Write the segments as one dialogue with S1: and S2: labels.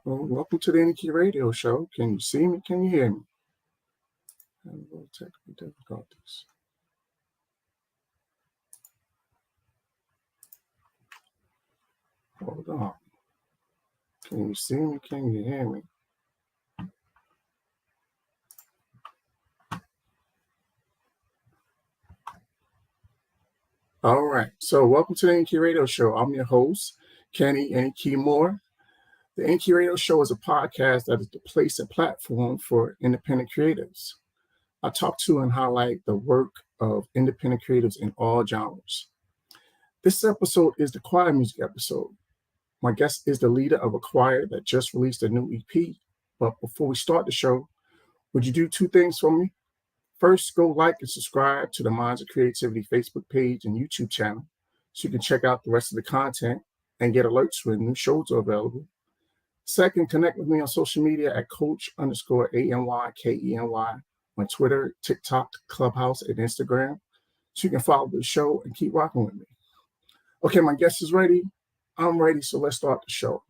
S1: Well, welcome to the NQ Radio Show. Can you see me? Can you hear me? Having a little technical difficulties. Hold on. Can you see me? Can you hear me? All right. So welcome to the NQ Radio Show. I'm your host, Kenny NQ Moore. The NQ Radio Show is a podcast that is the place and platform for independent creatives. I talk to and highlight the work of independent creatives in all genres. This episode is the choir music episode. My guest is the leader of a choir that just released a new EP. But before we start the show, would you do two things for me? First, go like and subscribe to the Minds of Creativity Facebook page and YouTube channel so you can check out the rest of the content and get alerts when new shows are available. Second, connect with me on social media at Coach_ANYKENY on Twitter, TikTok, Clubhouse, and Instagram so you can follow the show and keep rocking with me. Okay, my guest is ready. I'm ready, so let's start the show.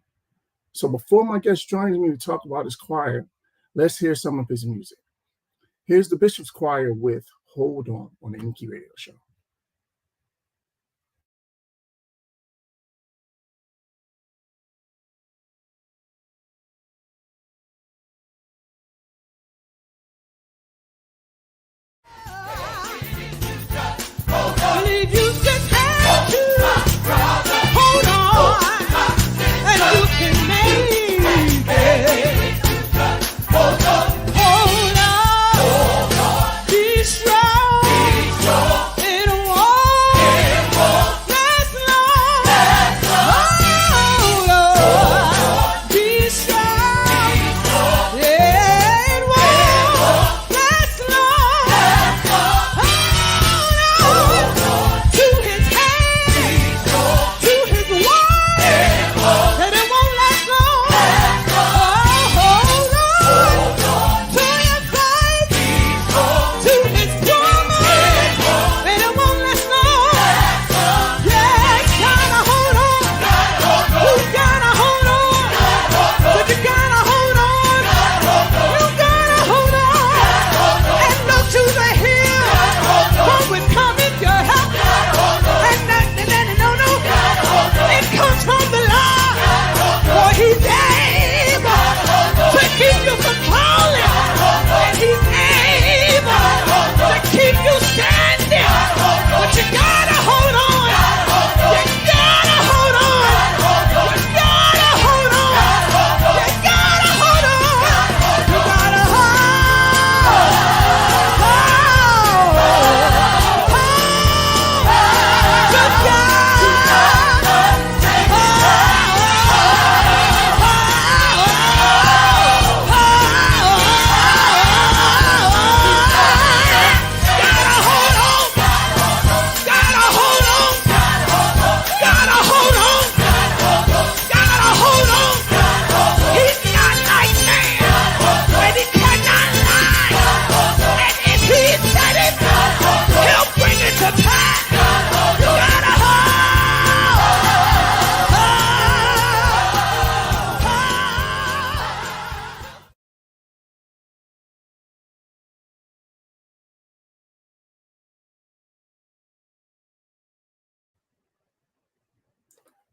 S1: So before my guest joins me to talk about his choir, let's hear some of his music. Here's the Bishop's Choir with Hold On the NQ Radio Show.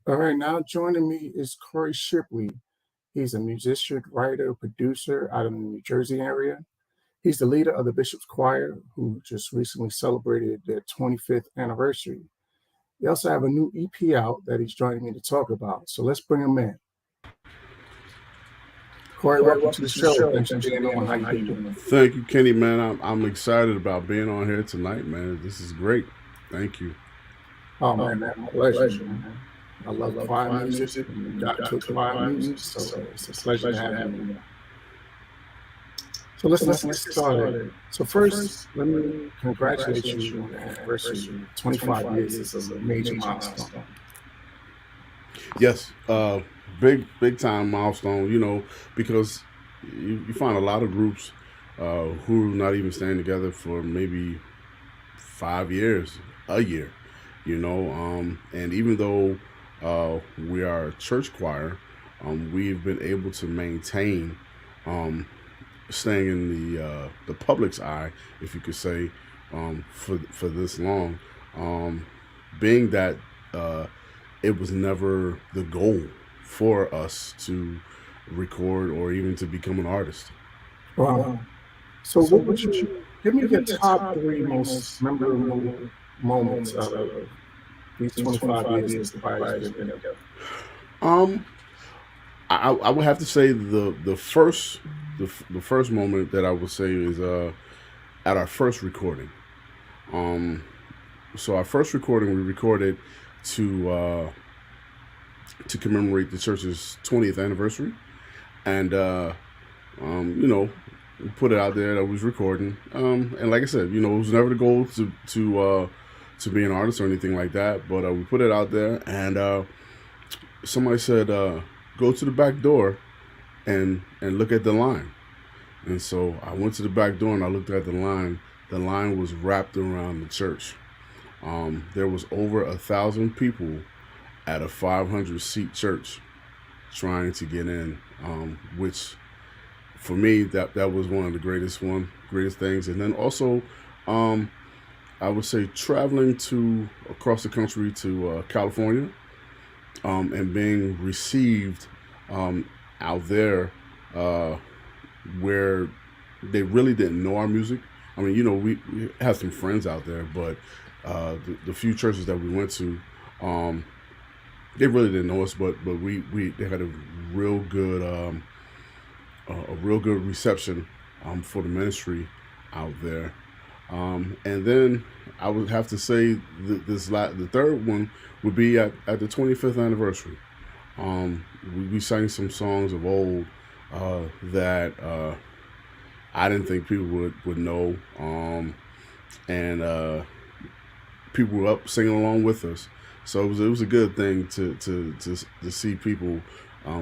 S1: All right, now joining me is Corey Shipley. He's a musician, writer, producer out of the New Jersey area. He's the leader of the Bishop's Choir, who just recently celebrated their 25th anniversary. They also have a new EP out that he's joining me to talk about. So let's bring him in. Corey, welcome to the show. Thanks for being on. How you doing?
S2: Thank you, Kenny, man. I'm excited about being on here tonight, man. This is great. Thank you.
S1: Oh, man, my pleasure, man. I love choir music. You got to choir music, so it's a pleasure to have you. So let's get started. So first, let me congratulate you on the anniversary. 25 years is a major milestone.
S2: Yes, big time milestone, you know, because you find a lot of groups who are not even staying together for maybe 5 years, a year, you know, and even though we are a church choir, we've been able to maintain um, staying in the public's eye, if you could say, for this long, um, being that uh, it was never the goal for us to record or even to become an artist.
S1: Wow. So what would you give me your top three most memorable moments out of these 25 years that the choir's been together?
S2: Um, I would have to say the first moment that I would say is at our first recording. Um, so our first recording we recorded to to commemorate the church's 20th anniversary, and you know, we put it out there that we was recording. And like I said, you know, it was never the goal to be an artist or anything like that, but we put it out there, and somebody said, "Go to the back door and look at the line." And so I went to the back door and I looked at the line. The line was wrapped around the church. There was over 1,000 people at a 500-seat church trying to get in, which for me that was one of the greatest things. And then also, um, I would say traveling to across the country to California, and being received um, out there, uh, where they really didn't know our music. I mean, you know, we had some friends out there, but the few churches that we went to, um, they really didn't know us. But we they had real good a real good reception for the ministry out there. And then I would have to say the third one would be at the 25th anniversary. We sang some songs of old that I didn't think people would know, and people were up singing along with us. So it was a good thing to see people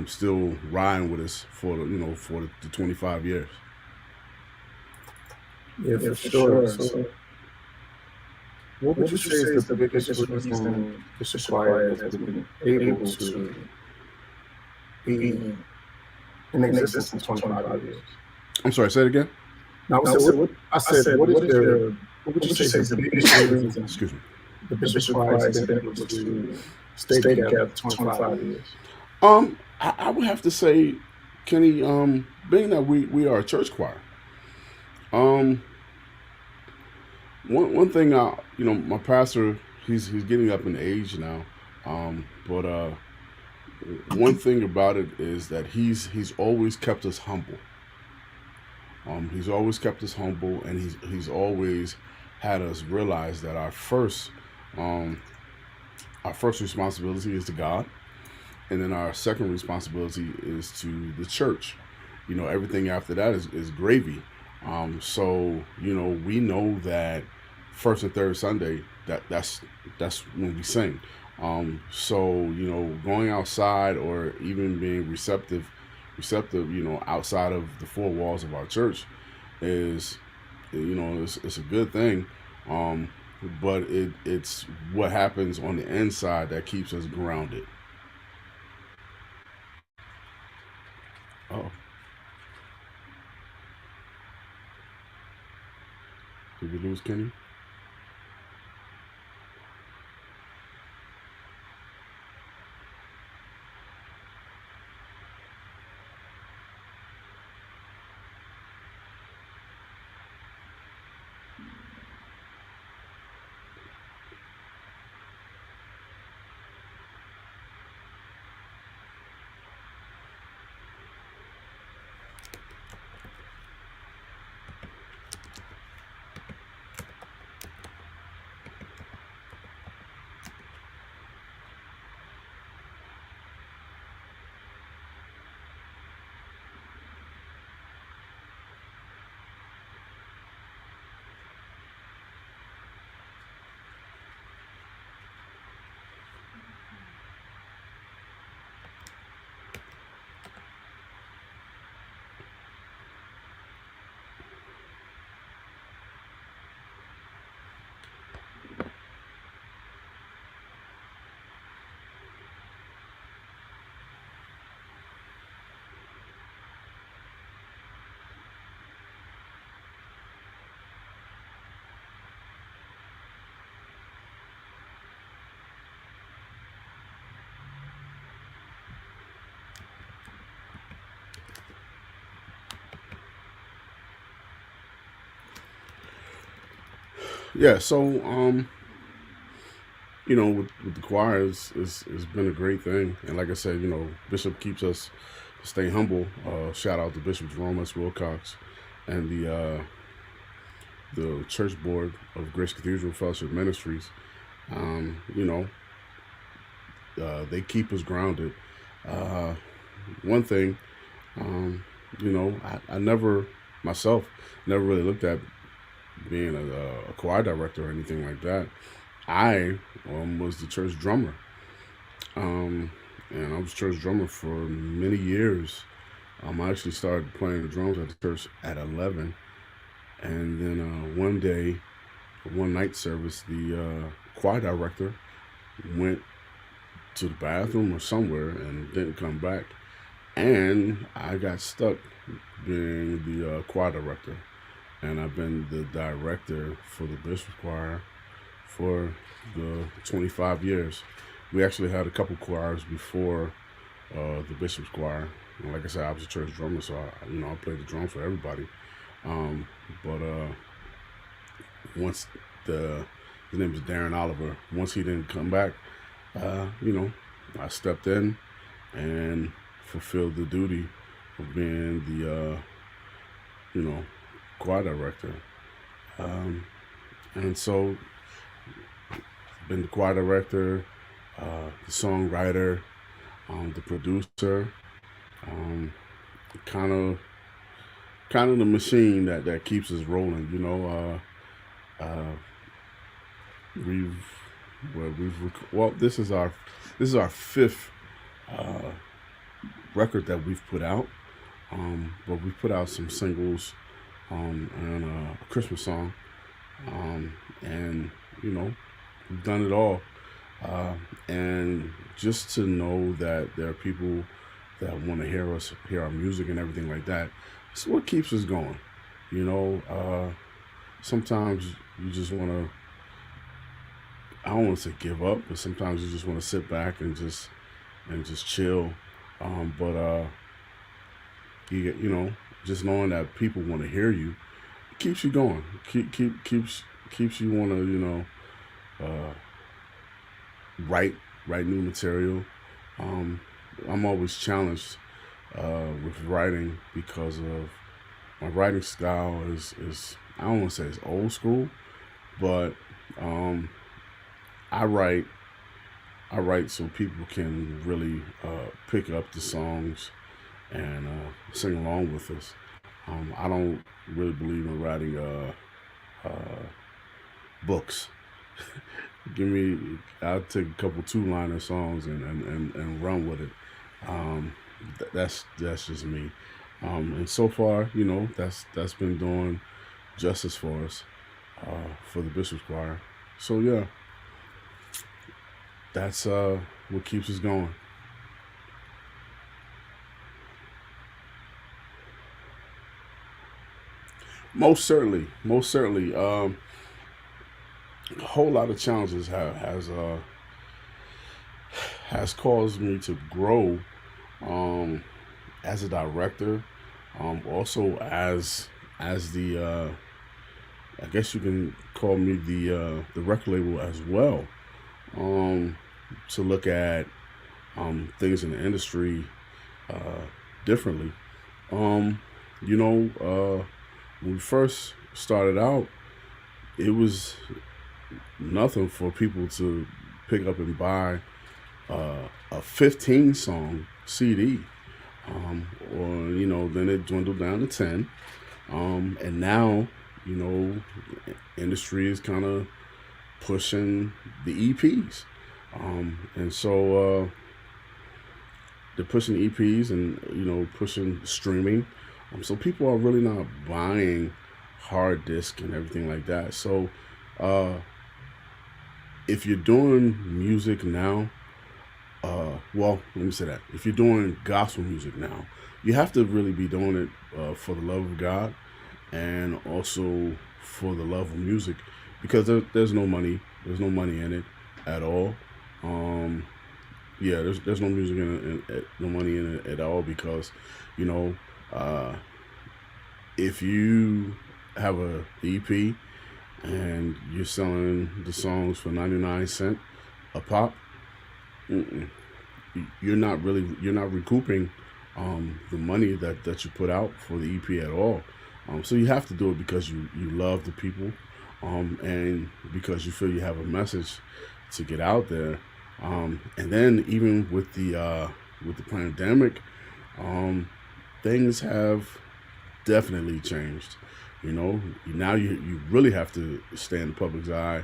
S2: still riding with us for the 25 years.
S1: Yeah, for sure. So what would you say is the biggest reason this choir has been able to be in existence for 25 years?
S2: I'm sorry, say it again.
S1: Now, what would you say is the biggest reason
S2: Excuse me.
S1: the Bishop Choir has been able to stay together for 25 years?
S2: I would have to say, Kenny, being that we are a church choir, um, one thing, my pastor, he's getting up in age now, but one thing about it is that he's always kept us humble. He's always kept us humble, and he's always had us realize that um, our first responsibility is to God, and then our second responsibility is to the church. You know, everything after that is gravy. So we know that first and third Sunday that's when we sing. So going outside or even being receptive, outside of the four walls of our church is, it's a good thing. Um, but it's what happens on the inside that keeps us grounded. Oh, did we lose Kenny? Yeah, so with the choir is been a great thing, and like I said, Bishop keeps us stay humble. Shout out to Bishop Jerome S. Wilcox and the church board of Grace Cathedral Fellowship Ministries. Um, you know, they keep us grounded. Uh, One thing, um, I never myself never really looked at being a choir director or anything like that. I was the church drummer, um, and I was church drummer for many years. I actually started playing the drums at the church at 11, and then one day, one night service, the choir director went to the bathroom or somewhere and didn't come back, and I got stuck being the choir director, and I've been the director for the Bishop Choir for the 25 years. We actually had a couple choirs before the Bishop's Choir. And like I said, I was a church drummer, so I played the drums for everybody. Um, but once the his name is Darren Oliver. Once he didn't come back, uh, you know, I stepped in and fulfilled the duty of being the you know choir director. Um, and so, been the choir director, the songwriter, the producer, um, kind of the machine that keeps us rolling. Uh, we've this is our fifth uh, record that we've put out, but we've put out some singles, and a Christmas song, and you know we've done it all, uh, and just to know that there are people that want to hear our music and everything like that, it's what keeps us going. You know, sometimes you just want to, I don't want to say give up, but sometimes you just want to sit back and just chill. But just knowing that people want to hear you keeps you going. Keeps you want to uh, write new material. Um, I'm always challenged with writing because of my writing style is I don't want to say it's old school, but um, I write I write so people can really pick up the songs and sing along with us. I don't really believe in writing uh, books. Give me, I'll take a couple two-liner songs and run with it. Um, that's just me. And so far, that's been doing justice for us for the Bishop's Choir. So yeah, that's what keeps us going. Most certainly, most certainly. A whole lot of challenges has caused me to grow um, as a director, also as the I guess you can call me the record label as well. Um, to look at things in the industry uh, differently. Um, when we first started out, it was nothing for people to pick up and buy a 15 song CD. Or then it dwindled down to 10. And now, you know, industry is kind of pushing the EPs. And so they're pushing EPs and, pushing streaming. So people are really not buying hard disk and everything like that. So uh, if you're doing music now, well, let me say that. If you're doing gospel music now, you have to really be doing it for the love of God and also for the love of music because there's no money. There's no money in it at all. Um, yeah, there's no music no money in it at all because, you know, uh, if you have a EP and you're selling the songs for 99 cents a pop, mm-mm. You're not recouping the money that you put out for the EP at all. So you have to do it because you love the people, and because you feel you have a message to get out there. And then even with the pandemic, um, things have definitely changed. You know, now you really have to stay in the public's eye,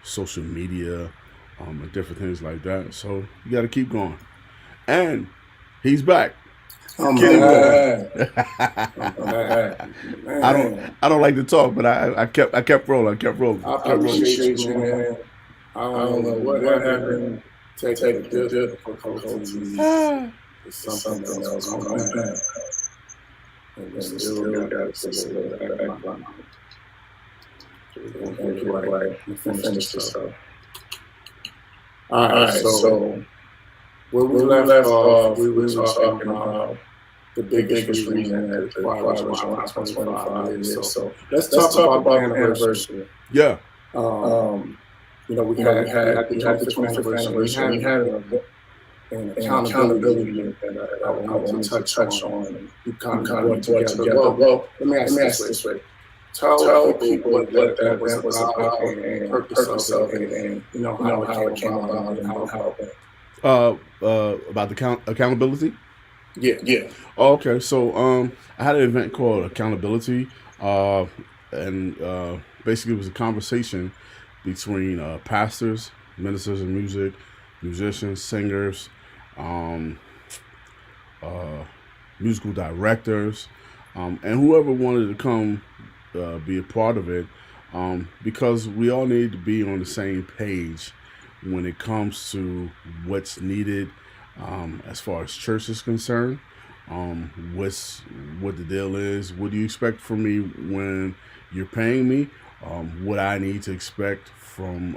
S2: social media, and different things like that. So you got to keep going. And he's back.
S1: I'm
S2: Kenny Moore.
S1: back. I'm back. Man,
S2: I don't like to talk, but I kept rolling. I kept rolling.
S1: I
S2: Kept rolling.
S1: appreciate you, man. I don't know what happened. Technical difficulties.
S2: Ah.
S1: It's something else going on. And we still got to see a little background. We're going to get right and finish this stuff. All right, so where we left off, we were talking about the biggest reason that why I was around 25 years. So let's talk about the anniversary.
S2: Yeah.
S1: You know, we had the 25th anniversary. We had an accountability that I want to touch on. And you kind of brought together. Well, let me ask this way. Tell people what that was about and the purpose of it, and you know how it came about and how.
S2: About the accountability.
S1: Yeah.
S2: Oh, okay, so I had an event called Accountability, and basically it was a conversation between pastors, ministers of music, musicians, singers, um, musical directors, and whoever wanted to come be a part of it, because we all need to be on the same page when it comes to what's needed, as far as church is concerned. What the deal is? What do you expect from me when you're paying me? What I need to expect from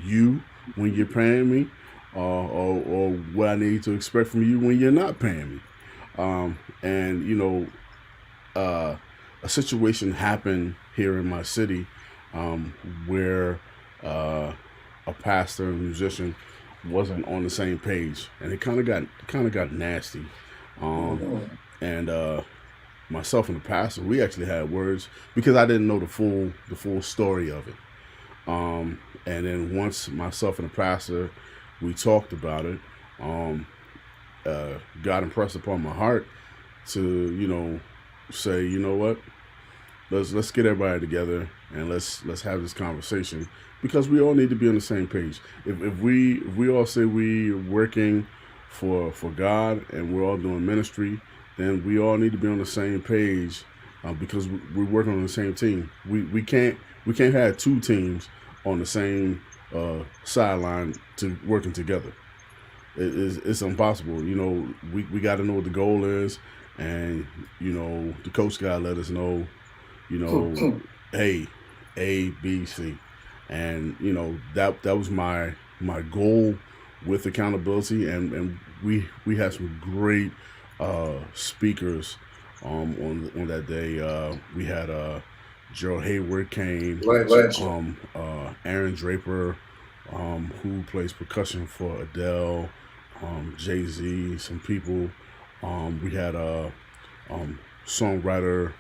S2: you when you're paying me, or what I need to expect from you when you're not paying me. And you know, a situation happened here in my city, where a pastor and musician wasn't on the same page, and it kind of got nasty. And myself and the pastor, we actually had words because I didn't know the full story of it. And then once myself and the pastor, we talked about it. God impressed upon my heart to, you know, say, you know what, let's get everybody together and let's have this conversation, because we all need to be on the same page. If we all say we're working for God and we're all doing ministry, then we all need to be on the same page, because we're working on the same team. We can't have two teams on the same sideline to working together. It's impossible. You know, we got to know what the goal is, and you know the coach got to let us know, you know, hey, A, B, C, and you know that was my goal with accountability, and we had some great speakers on that day. We had Gerald Hayward came, Aaron Draper, who plays percussion for Adele, Jay-Z, some people. We had a songwriter,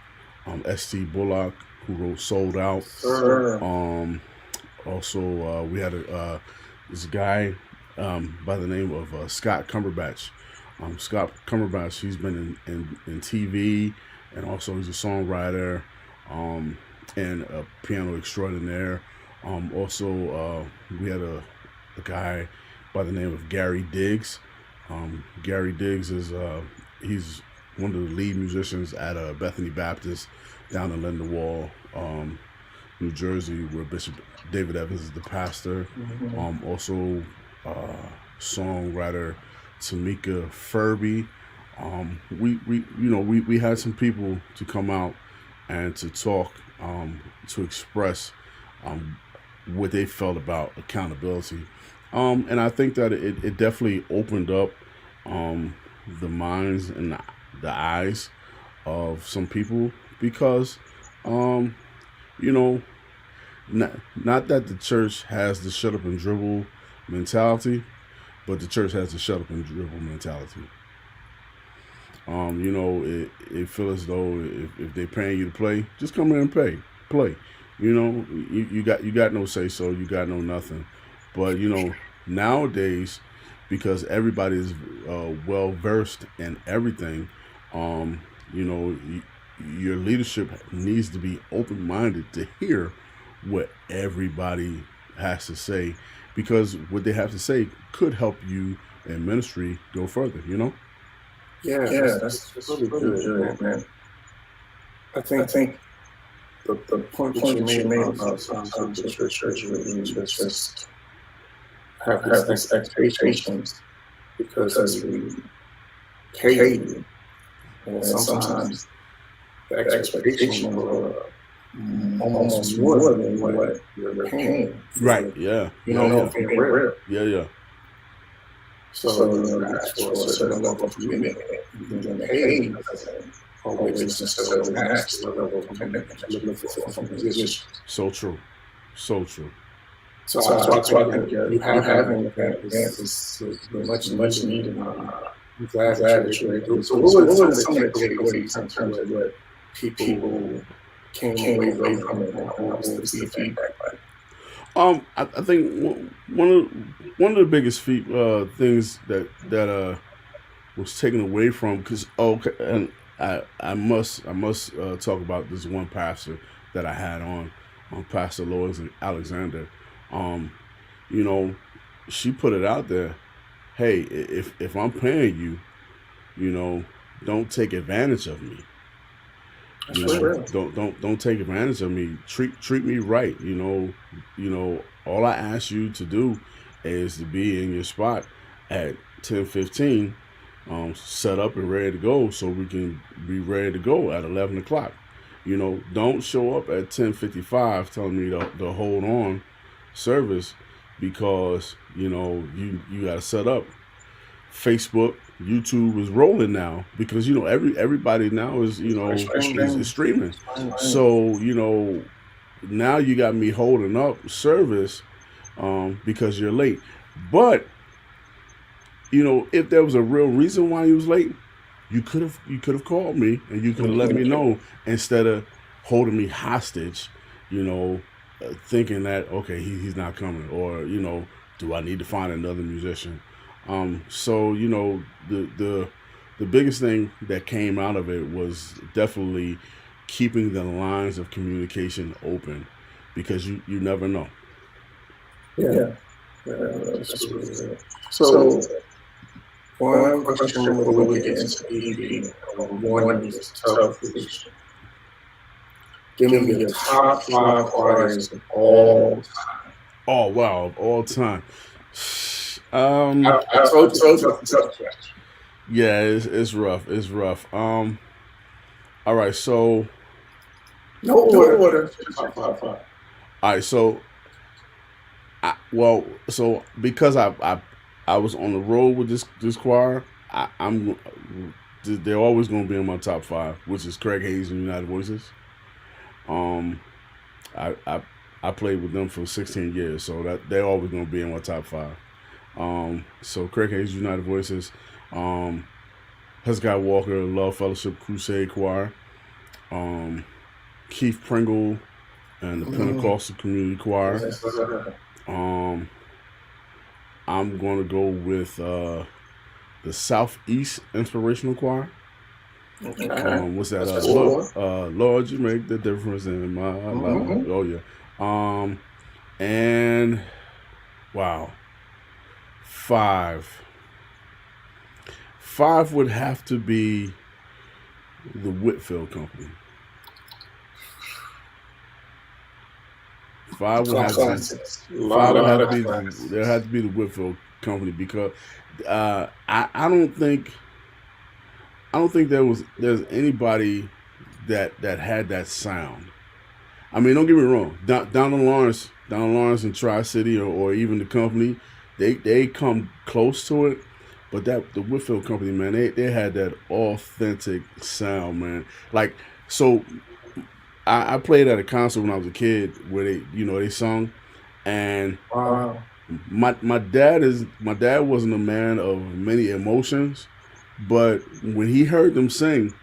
S2: S.T. Bullock, who wrote Sold Out. Also, we had this guy by the name of Scott Cumberbatch. Scott Cumberbatch, he's been in TV, and also he's a songwriter, and a piano extraordinaire. Also, we had a guy by the name of Gary Diggs. Gary Diggs is he's one of the lead musicians at Bethany Baptist down in Lindenwold, New Jersey, where Bishop David Evans is the pastor. Also, songwriter Tamika Furby. We had some people to come out and to talk, to express what they felt about accountability. And I think that it definitely opened up the minds and the eyes of some people, because you know, not that the church has the shut up and dribble mentality, but the church has the shut up and dribble mentality. You know, it feels as though if they're paying you to play, just come in and play. You know, you got no say so, you got no nothing. But you know, nowadays, because everybody is well versed in everything, you know, your leadership needs to be open minded to hear what everybody has to say, because what they have to say could help you in ministry go further. You know.
S1: Yeah, that's really good, man. I think the point that you made about sometimes the church really just have this expectations because we pay you, and sometimes the expectation will almost more than what you're paying.
S2: Right. Yeah.
S1: You know, being real.
S2: Yeah.
S1: So you ask for a certain level of commitment, and then pay doesn't always necessarily match the level of commitment you're looking for from musicians.
S2: So true. So true.
S1: So that's why I think you having that event is much needed. I'm glad that you're able to. So what were some of the takeaways in terms of what people came away from it, and what was the feedback like?
S2: I think one of the biggest things that was taken away from, because and I must talk about this one pastor that I had on Pastor Lois Alexander. You know, she put it out there. Hey, if I'm paying you, you know, don't take advantage of me. You know, don't take advantage of me. Treat me right. You know. All I ask you to do is to be in your spot at 10:15, set up and ready to go, so we can be ready to go at 11 o'clock. You know, don't show up at 10:55 telling me to hold on service, because you know you got to set up. Facebook, YouTube is rolling now, because you know everybody now is is streaming. So you know now you got me holding up service because you're late. But you know, if there was a real reason why you was late, you could have called me and you could have let me know, instead of holding me hostage. You know, thinking that okay, he's not coming, or you know, do I need to find another musician? So you know, the biggest thing that came out of it was definitely keeping the lines of communication open, because you never know.
S1: Yeah. That's really good. So one question before we get into EP, one is tough question. Give me your top 5 artists of all time.
S2: Oh wow, of all time.
S1: I told you tough question.
S2: Yeah, it's rough. It's rough. All right, so
S1: No order. Top 5.
S2: all right, so so because I was on the road with this choir, they're always going to be in my top 5, which is Craig Hayes and United Voices. I I played with them for 16 years, so that they're always going to be in my top 5. So Craig Hayes United Voices, Hezekiah Walker Love Fellowship Crusade Choir, Keith Pringle and the Pentecostal Community Choir. I'm going to go with the Southeast Inspirational Choir. What's that? Lord, you make the difference in my life. Oh yeah. And wow, 5 would have to be the Whitfield Company. 5 would have to be there had to be the Whitfield Company, because I don't think there's anybody that had that sound. I mean, don't get me wrong. Donald Lawrence and Tri-City or even the company, they come close to it. But the Whitfield Company, man, they had that authentic sound, man. Like, so I played at a concert when I was a kid where they sung, and
S1: Wow.
S2: my dad wasn't a man of many emotions, but when he heard them sing,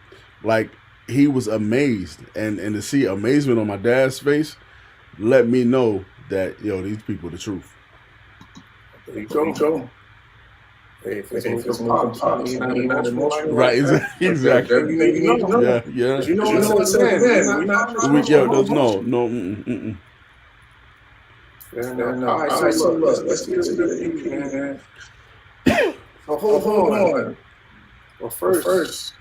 S2: like he was amazed, and to see amazement on my dad's face let me know that these people are the truth.
S1: There you
S2: There you
S1: go.
S2: go.
S1: If it's moving pop, it's not emotional like
S2: Right,
S1: that.
S2: exactly.
S1: Then you need to know.
S2: Yeah, yeah.
S1: You know what I said, man. We're not trying to show
S2: There's no,
S1: emotion.
S2: no.
S1: Fair
S2: Fair
S1: enough.
S2: enough.
S1: All right,
S2: All
S1: so
S2: right, so
S1: look,
S2: look,
S1: let's
S2: let's
S1: get
S2: get
S1: to
S2: to
S1: the
S2: the
S1: EP,
S2: EP,
S1: man.
S2: man.
S1: So
S2: So
S1: hold
S2: hold
S1: on.
S2: on.
S1: Well,
S2: But
S1: first,
S2: first,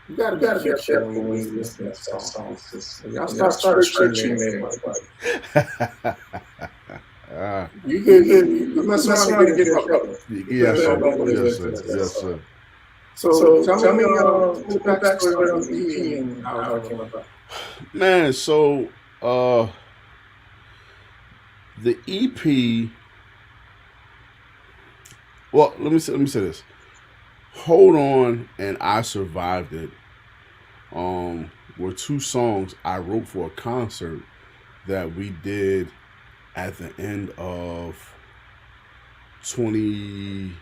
S1: you got to
S2: you
S1: be
S2: got to be
S1: careful
S2: careful
S1: when
S2: when
S1: you
S2: you
S1: listen
S2: listen
S1: to
S2: to
S1: that
S2: that
S1: song.
S2: song.
S1: Because
S2: 'Cause
S1: when y'all
S2: when y'all
S1: start
S2: start
S1: churching
S2: churching
S1: everybody,
S2: everybody,
S1: you
S2: you
S1: mess
S2: mess
S1: around and
S2: around
S1: get
S2: and
S1: in
S2: get in
S1: trouble.
S2: trouble. Yes,
S1: People
S2: sir.
S1: don't want to
S2: Yes,
S1: listen
S2: sir.
S1: to that
S2: Yes,
S1: song.
S2: sir.
S1: So
S2: So
S1: tell
S2: tell
S1: me
S2: me
S1: the
S2: the backstory
S1: backstory
S2: on
S1: on
S2: the
S1: the EP
S2: EP
S1: and
S2: and
S1: how it
S2: how
S1: came
S2: it came
S1: about.
S2: about. Man, so the EP. Well, let me say this. Hold on, and I survived it. Were two songs I wrote for a concert that we did at the end of 20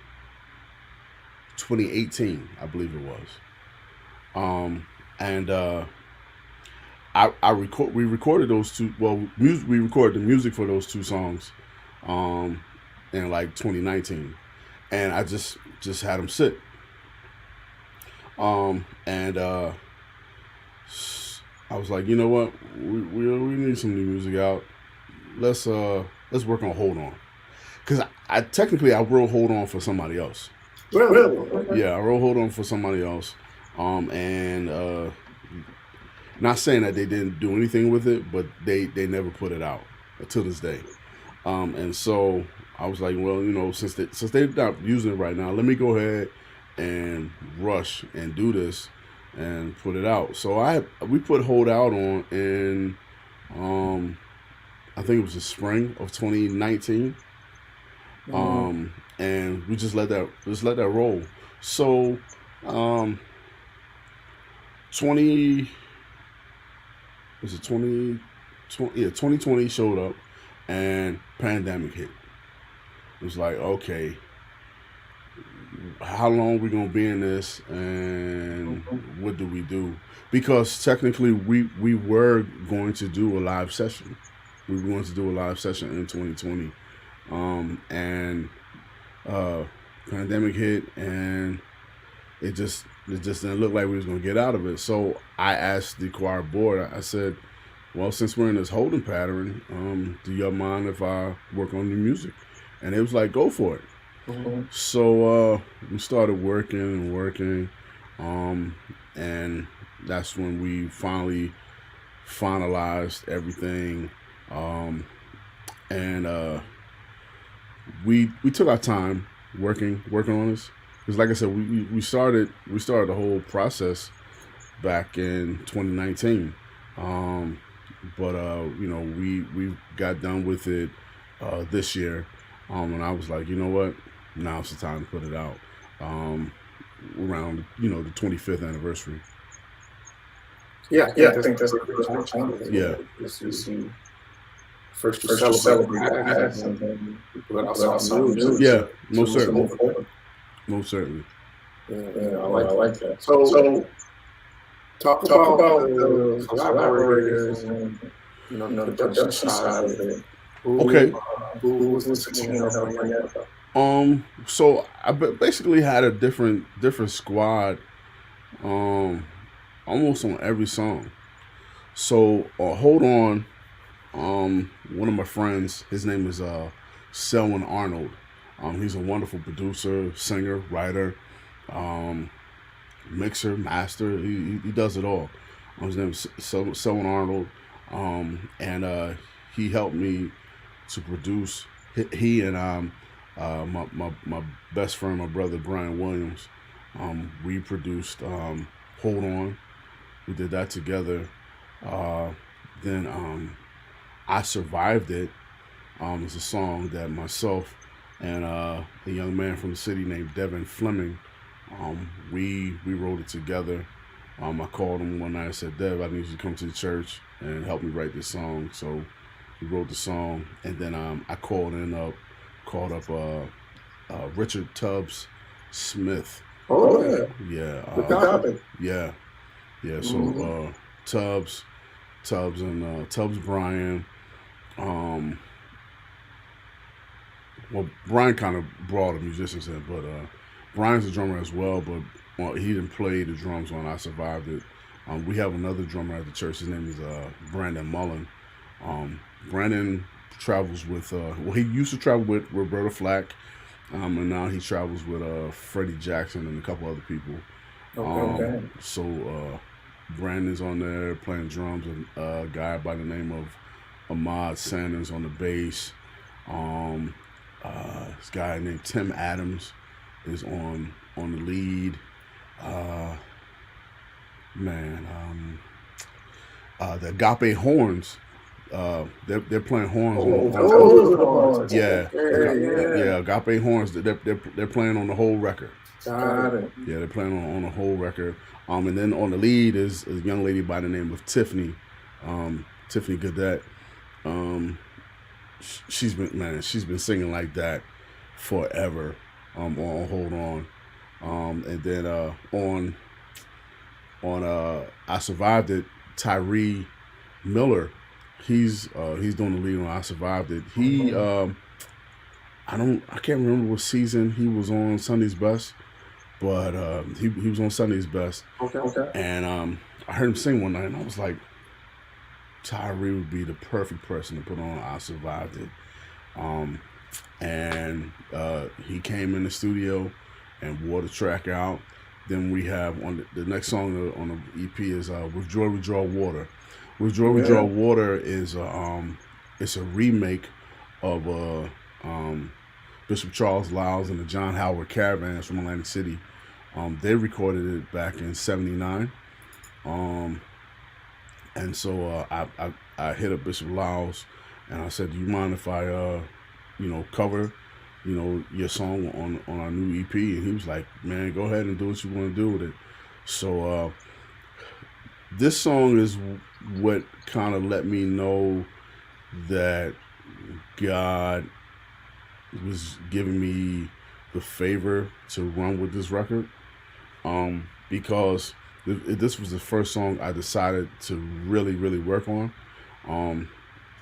S2: 2018, I believe it was. And we recorded those two. Well, we recorded the music for those two songs, um, in like 2019, and I just had them sit. And I was like, you know what, we need some new music out. Let's work on Hold On, because I technically I wrote Hold On for somebody else.
S1: Really?
S2: Really?
S1: Okay.
S2: Yeah, I wrote Hold On for somebody else. And not saying that they didn't do anything with it, but they never put it out to this day. And so I was like, well, since they're not using it right now, let me go ahead and rush and do this and put it out. So we put Hold Out on in um, I think it was the spring of 2019. And we just let that roll. So, um, 20 was it 2020? Yeah, 2020 showed up, and pandemic hit. It was like, okay, how long we gonna be in this, and what do we do? Because technically, we were going to do a live session. We were going to do a live session in 2020, and uh, pandemic hit, and it just didn't look like we was gonna get out of it. So I asked the choir board. I said, "Well, since we're in this holding pattern, do y'all mind if I work on new music?" And it was like, "Go for it."
S1: Mm-hmm.
S2: So we started working and working, um, and that's when we finally finalized everything. Um, and we took our time working on this, because like I said, we started the whole process back in 2019. um, but we got done with it this year, and I was like, you know what, now's the time to put it out, um, around the 25th anniversary.
S1: Yeah, I
S2: Yeah,
S1: think
S2: I
S1: that's
S2: think that's
S1: the
S2: the
S1: perfect
S2: perfect
S1: time
S2: time.
S1: for it.
S2: Yeah,
S1: This
S2: this
S1: first to
S2: first to
S1: celebrate
S2: celebrate
S1: that
S2: that
S1: and
S2: and
S1: then
S2: then
S1: we put out
S2: put out
S1: something new
S2: something
S1: to
S2: new. Yeah, most
S1: to
S2: certainly,
S1: move forward.
S2: most certainly.
S1: Yeah, I
S2: Yeah,
S1: like
S2: I
S1: that.
S2: like that.
S1: So
S2: So
S1: talk
S2: talk
S1: about
S2: about
S1: the
S2: the
S1: collaborators
S2: collaborators
S1: and
S2: and
S1: the
S2: the
S1: production
S2: production
S1: side of
S2: side of
S1: it.
S2: it.
S1: Who
S2: Okay.
S1: who
S2: Who
S1: was the
S2: was the
S1: team
S2: team
S1: that
S2: that
S1: helped
S2: helped
S1: bring
S2: bring
S1: that
S2: that
S1: up?
S2: up? So I basically had a different squad, um, almost on every song. So Hold On, one of my friends, his name is Selwyn Arnold. He's a wonderful producer, singer, writer, um, mixer, master. He does it all. His name is Selwyn Arnold, and he helped me to produce. He and my best friend, my brother Brian Williams, we produced Hold On. We did that together. Uh, then I Survived It. It's a song that myself and a young man from the city named Devin Fleming, we wrote it together. I called him one night and said, Dev, I need you to come to the church and help me write this song. So he wrote the song, and then I called up Richard Tubbs Smith.
S1: Oh yeah,
S2: Yeah,
S1: the topic.
S2: yeah, yeah. So
S1: Mm-hmm.
S2: Tubbs, Tubbs Bryan. Um, well, Brian kind of brought the musicians in, but Brian's a drummer as well. But he didn't play the drums on "I Survived It." We have another drummer at the church. His name is Brandon Mullen. Um, Brandon travels with he used to travel with Roberta Flack, and now he travels with Freddie Jackson and a couple other people.
S1: Okay.
S2: So Brandon's on there playing drums, and a guy by the name of Ahmad Sanders on the bass. Um, this guy named Tim Adams is on the lead. Uh, man, the Agape Horns. They're playing horns yeah, yeah, Agape Horns. They're playing on the whole record.
S1: Got it.
S2: Yeah, they're playing on the whole record. And then on the lead is a young lady by the name of Tiffany, Tiffany Goodette. Um, she's been singing like that forever. On Hold On. And then on I Survived It, Tyree Miller. He's doing the lead on I Survived It. I can't remember what season he was on Sunday's Best, but he was on Sunday's Best.
S1: Okay.
S2: And I heard him sing one night, and I was like, Tyree would be the perfect person to put on I Survived It. And he came in the studio and wore the track out. Then we have on the next song on the EP is With Joy We Draw Water. With Joy We Draw Water is it's a remake of Bishop Charles Lyles and the John Howard Caravans from Atlantic City. They recorded it back in '79. And so I hit up Bishop Lyles and I said, do you mind if I cover your song on our new EP? And he was like, man, go ahead and do what you want to do with it. So this song is what kind of let me know that God was giving me the favor to run with this record, because this was the first song I decided to really, really work on,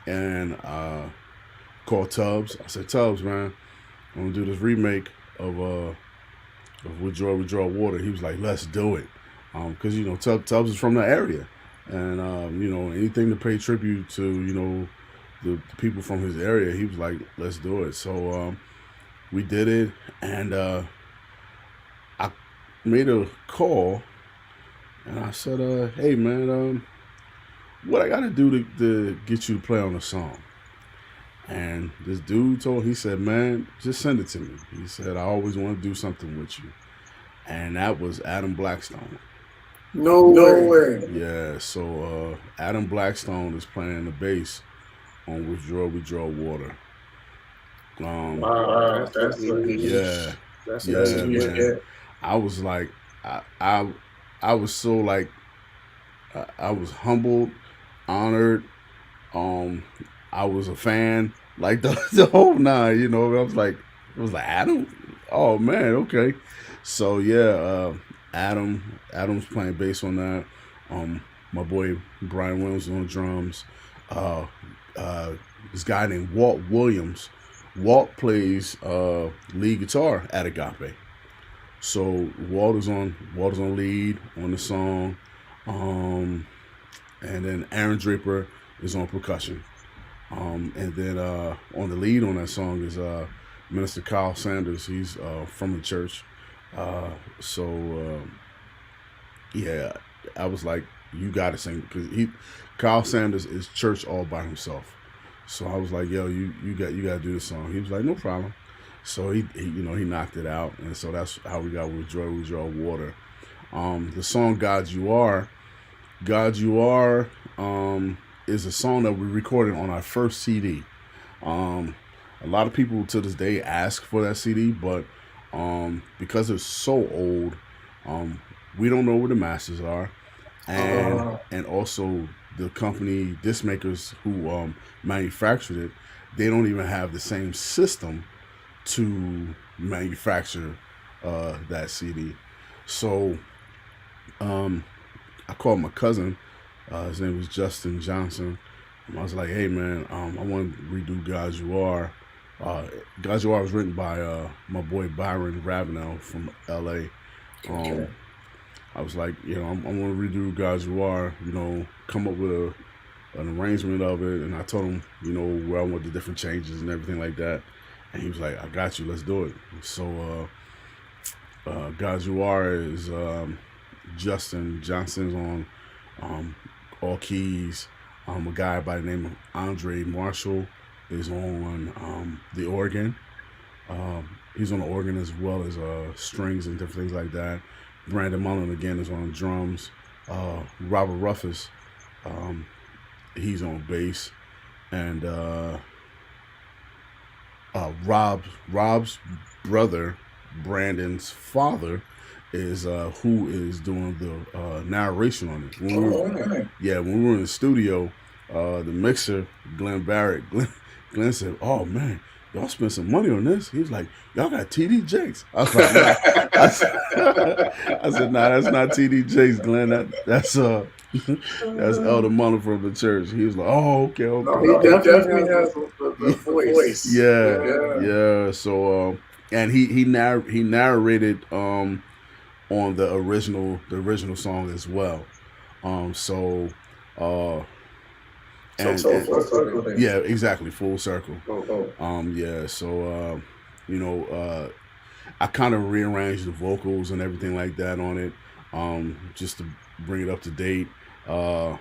S2: and called Tubbs. I said, Tubbs, man, I'm gonna do this remake of With Joy We Draw Water. He was like, let's do it, because Tubbs is from the area, and anything to pay tribute to the people from his area. He was like, let's do it. So we did it, and I made a call, and I said, hey man, what I gotta do to get you to play on the song? And this dude he said, man, just send it to me. He said, I always want to do something with you. And that was Adam Blackstone.
S1: No way.
S2: Yeah, so Adam Blackstone is playing the bass on With Joy We Draw Water.
S1: Wow, that's
S2: yeah,
S1: that's
S2: man. I was like, I was so like, I was humbled, honored. I was a fan, like the whole nine. I was like, Adam. Oh man, okay. So yeah, Adam's playing bass on that. My boy Brian Williams on drums. This guy named Walt Williams. Walt plays lead guitar at Agape. So Walt is on lead on the song, and then Aaron Draper is on percussion, and then on the lead on that song is Minister Kyle Sanders. He's from the church, yeah, I was like, you got to sing, because Kyle Sanders is church all by himself. So I was like, yo, you got to do this song. He was like, no problem. So he knocked it out, and so that's how we got With Joy We Draw Water. The song God You Are is a song that we recorded on our first CD. A lot of people to this day ask for that CD, but because it's so old, we don't know where the masters are. and also the company disc makers who manufactured it, they don't even have the same system to manufacture that CD. So I called my cousin. His name was Justin Johnson. I was like, "Hey man, I want to redo "God You Are." Uh, "God You Are" was written by my boy Byron Ravenel from L.A.
S1: Okay.
S2: Um, I was like, I want to redo "God You Are." Come up with an arrangement of it, and I told him, where I want the different changes and everything like that. And he was like, "I got you. Let's do it." So, "God You Are" is Justin Johnson's on um, all keys. A guy by the name of Andre Marshall is on the organ. He's on the organ as well as strings and different things like that. Brandon Mullen again is on drums. Robert Ruffus, um, he's on bass, and Rob's brother, Brandon's father, is who is doing the narration on it.
S1: Okay.
S2: Yeah, when we were in the studio, the mixer, Glenn Barrett, Glenn said, "Oh man, y'all spent some money on this." He was like, "Y'all got TD Jakes." I was like, "Nah." I said, "Nah, that's not TD Jakes, Glenn. That's that's Elder Mullen from the church." He was like, "Oh, okay,
S1: No,
S2: okay,
S1: he
S2: okay."
S1: definitely has the voice.
S2: Yeah,
S1: Yeah.
S2: yeah. So, and he narrated on the original song as well. So, uh,
S1: So full circle then.
S2: yeah, exactly, full circle.
S1: Oh.
S2: Yeah. So, you know, I kind of rearranged the vocals and everything like that on it, just to bring it up to date. Uh,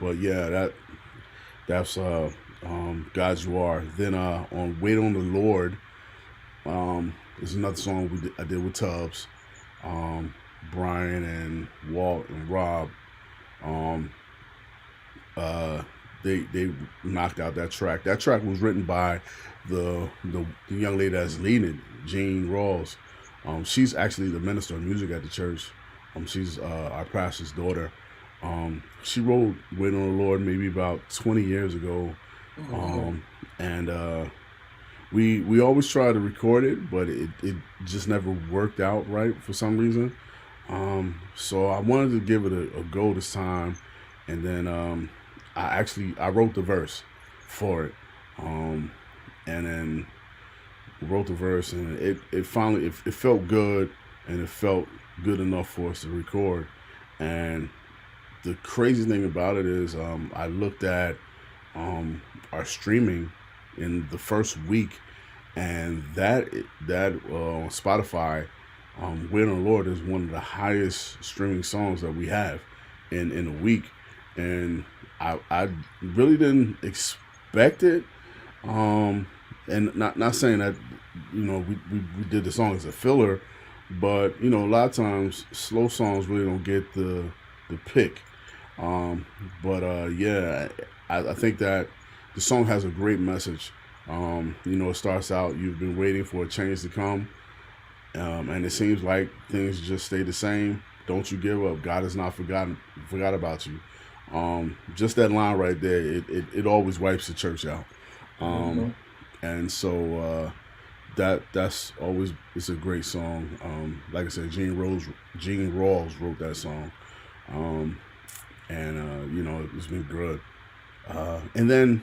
S2: but yeah, that's "God You Are." Then on "Wait on the Lord," there's another song I did with Tubbs, um, Brian and Walt and Rob. Um, uh, they knocked out that track. That track was written by the young lady that's leading it, Jean Rawls. She's actually the minister of music at the church. She's our pastor's daughter. She wrote "Wait on the Lord" maybe about 20 years ago,
S1: Mhm.
S2: um, and we always try to record it, but it just never worked out right for some reason. So I wanted to give it a go this time, and then I wrote the verse for it, um, and then wrote the verse, and it finally it felt good, and it felt good enough for us to record. And the crazy thing about it is, I looked at our streaming in the first week, and that Spotify, "Wait on the Lord" is one of the highest streaming songs that we have in a week, and I really didn't expect it. Um, and not saying that we did the song as a filler, but a lot of times slow songs really don't get the pick. Um, but yeah, I think that the song has a great message. It starts out, "You've been waiting for a change to come, and it seems like things just stay the same. Don't you give up. God has not forgot about you." Just that line right there, it always wipes the church out. Um,
S1: Mhm.
S2: and so that's always it's a great song. Like I said, Gene Rawls wrote that song, um, and it's been good. And then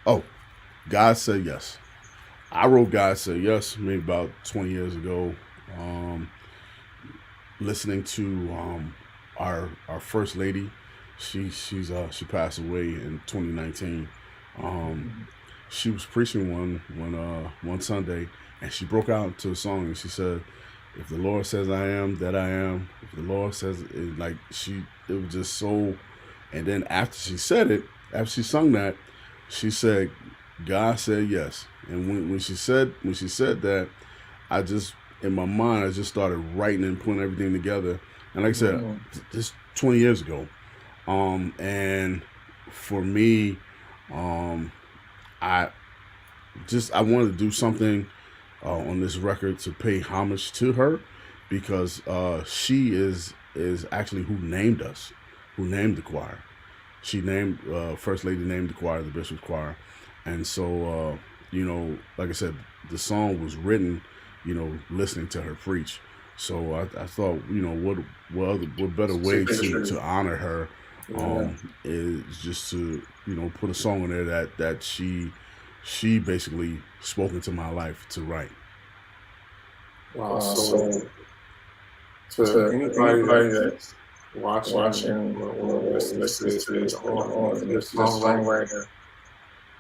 S2: oh, "God Said Yes." I wrote "God Said Yes" maybe about 20 years ago. Um, Listening to our first lady, she passed away in 2019. Um, she was preaching one Sunday, and she broke out into a song, and she said, "If the Lord says I am, that I am. If the Lord says it," it was just so. And then after she sung that, she said, "God said yes." And when she said that, I just in my mind I just started writing and putting everything together. And like I said,
S1: Mhm.
S2: this 20 years ago. And for me, um, I I wanted to do something on this record to pay homage to her, because she is is actually who named us, who named the choir. She named First Lady named the choir the Bishop's Choir, and so like I said, the song was written, listening to her preach. So I thought, what better way to honor her is just to put a song on there that she basically spoke into my life to write.
S1: Wow. So to anybody that's watching or listening to this songwriter,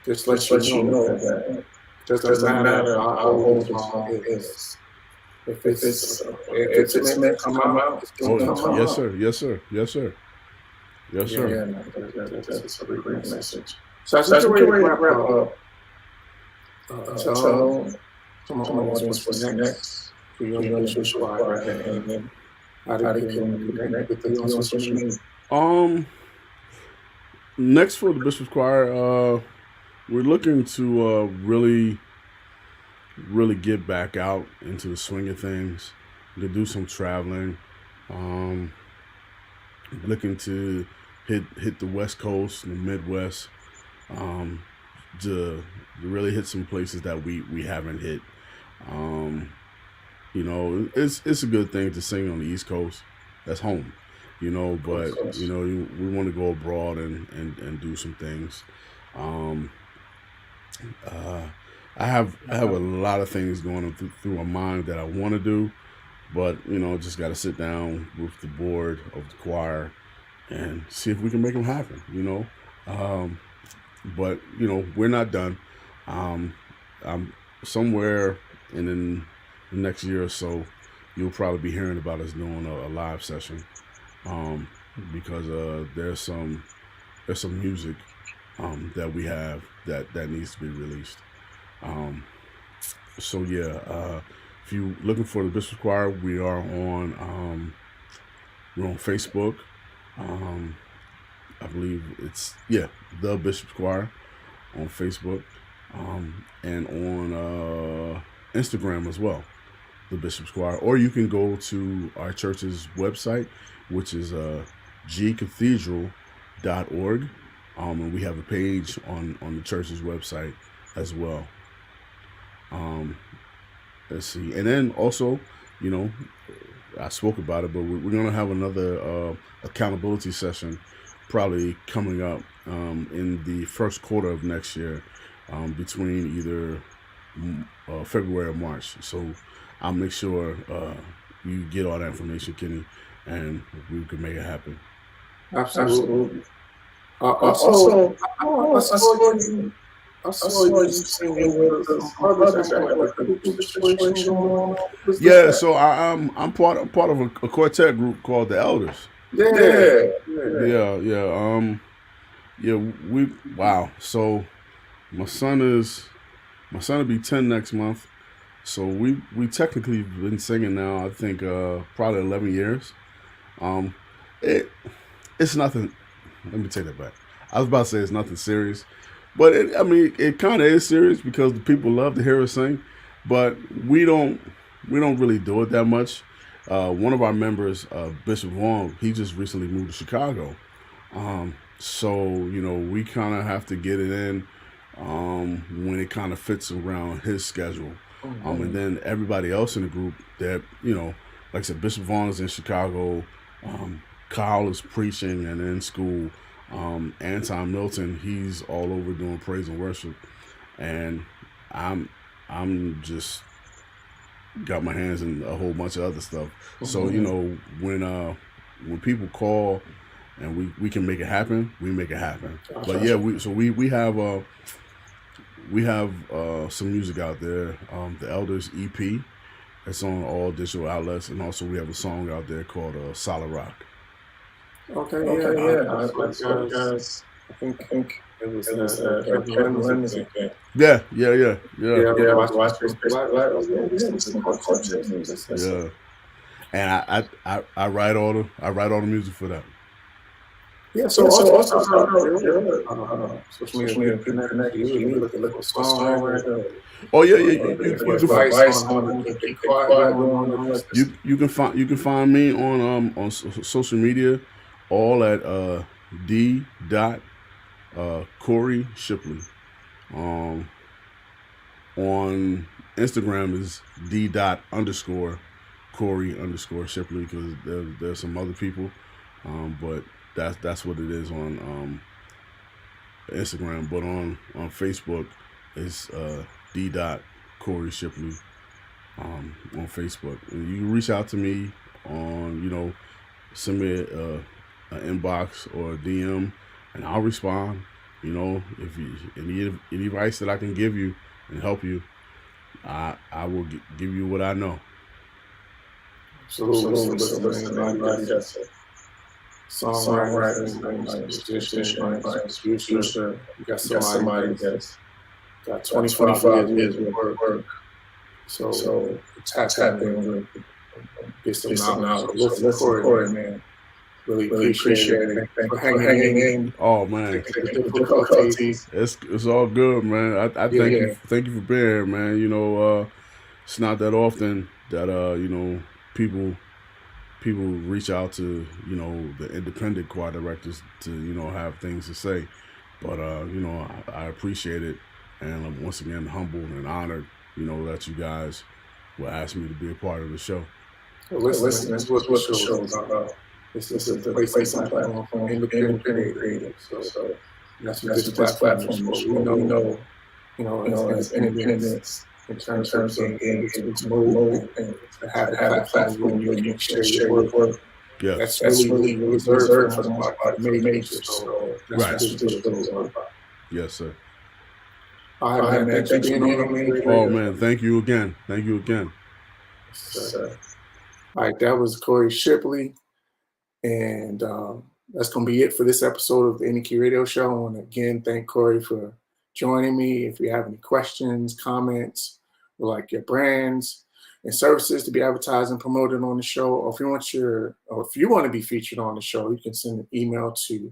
S1: just let you know that it doesn't matter how old the song is. If it's meant to come out, it's going to come out.
S2: Yes, sir. Yes, sir. Yes, sir. Yes, sir.
S1: Yeah, that's a great message. So as we're ready to wrap up, tell my audience what's next for your Bishop's Choir, and then how they can connect with you on social media.
S2: Next for the Bishop's Choir, we're looking to really get back out into the swing of things, to do some traveling, looking to hit the West Coast and the Midwest, to really hit some places that we haven't hit. It's a good thing to sing on the East Coast. That's home, but we want to go abroad and do some things. I have a lot of things going on through my mind that I want to do, but just got to sit down with the board of the choir and see if we can make them happen. But we're not done. I'm somewhere in the next year or so, you'll probably be hearing about us doing a live session, because there's some music that we have that needs to be released. If you're looking for the Bishop's Choir, we are on Facebook. I believe it's the Bishop's Choir on Facebook, and on Instagram as well, the Bishop's Choir. Or you can go to our church's website, which is gcathedral.org, and we have a page on the church's website as well. Let's see, and then also, I spoke about it, but we're going to have another accountability session probably coming up in the first quarter of next year, between either February or March. So I'll make sure you get all that information, Kenny, and we can make it happen.
S1: Absolutely. Also, I saw you singing with some brothers at the situation.
S2: Yeah, so I'm part of a quartet group called the Elders.
S1: Yeah.
S2: Wow. So my son will be 10 next month. So we technically been singing now, I think probably 11 years. It's nothing. Let me take that back. I was about to say it's nothing serious, but it kind of is serious because the people love to hear us sing, but we don't really do it that much. One of our members, Bishop Wong, he just recently moved to Chicago, so we kind of have to get it in when it kind of fits around his schedule, and then everybody else in the group that like I said, Bishop Vaughn is in Chicago, Kyle is preaching and in school. Anton Milton, he's all over doing praise and worship, and I'm just got my hands in a whole bunch of other stuff. So when people call and we can make it happen, we make it happen. But yeah, we have some music out there. The Elders EP, it's on all digital outlets, and also we have a song out there called Solid Rock.
S1: Okay, yeah. Guys, I think it was Kevin Lemons again.
S2: Yeah.
S1: Watch this
S2: Yeah. And I write all the music for that.
S1: Yeah, so also start out your social media connect you and me, look at local songwriter,
S2: Oh yeah,
S1: or
S2: yeah. You can
S1: advice on who to keep quiet during the list.
S2: you can find me on social media, all at d dot Corey Shipley. Um, on Instagram is d dot underscore Corey underscore Shipley, because there's some other people, but that's what it is on Instagram. But on Facebook is d dot Corey Shipley on Facebook. And you can reach out to me on, send me an inbox or a DM, and I'll respond. If you any advice that I can give you and help you, I will give you what I know.
S1: Absolutely. Listen, anybody that's a songwriter, anybody that's a musician, anybody that's a producer, you got somebody that's got 25 years of work. So tap in, get some knowledge. So listen, Corey, man. Really appreciate it. Thank you for hanging in.
S2: Oh man,
S1: The difficulties.
S2: it's all good, man. I thank you for being here, man. It's not that often that people reach out to the independent choir directors to have things to say, but I appreciate it, and I'm once again humbled and honored that you guys will ask me to be a part of the show.
S1: Well, listen, that's what the show is about. This is the place and platform for independent creators. So that's what this platform is for. We know, as independents, in terms of being able to promote and to have a platform where you can share your work.
S2: Yeah,
S1: That's really reserved for the majors. So that's what this show is all about.
S2: Yes, sir.
S1: All right, man. Thanks for being here.
S2: Oh man, thank you again. Thank you again.
S1: All right, that was Corey Shipley. And that's going to be it for this episode of the Indie Key Radio Show. I want to again thank Corey for joining me. If you have any questions, comments, or like your brands and services to be advertised and promoted on the show, or if you want to be featured on the show, you can send an email to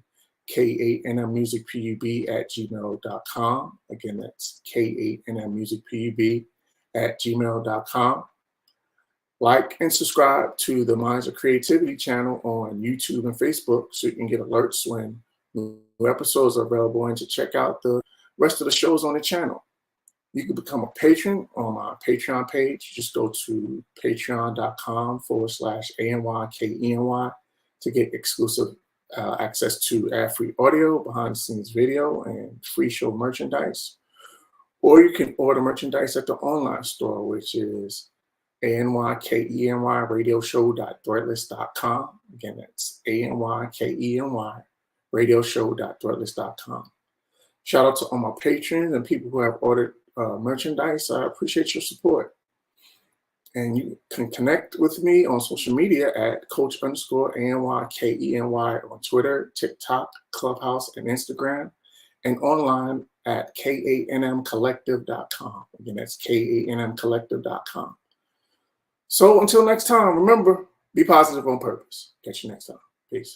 S1: k8nmmusicpub@gmail.com. Again, that's k8nmmusicpub@gmail.com. Like and subscribe to the Minds of Creativity channel on YouTube and Facebook so you can get alerts when new episodes are available, and to check out the rest of the shows on the channel. You can become a patron on my Patreon page. Just go to patreon.com/ANYKENY to get exclusive access to ad-free audio, behind-the-scenes video, and free show merchandise. Or you can order merchandise at the online store, which is ANYKENYRadioshow.threadless.com. Again, that's ANYKENYRadioshow.threadless.com. Shout out to all my patrons and people who have ordered merchandise. I appreciate your support. And you can connect with me on social media at Coach_ANYKENY on Twitter, TikTok, Clubhouse, and Instagram, and online at KANMcollective.com. Again, that's KANMcollective.com. So until next time, remember, be positive on purpose. Catch you next time. Peace.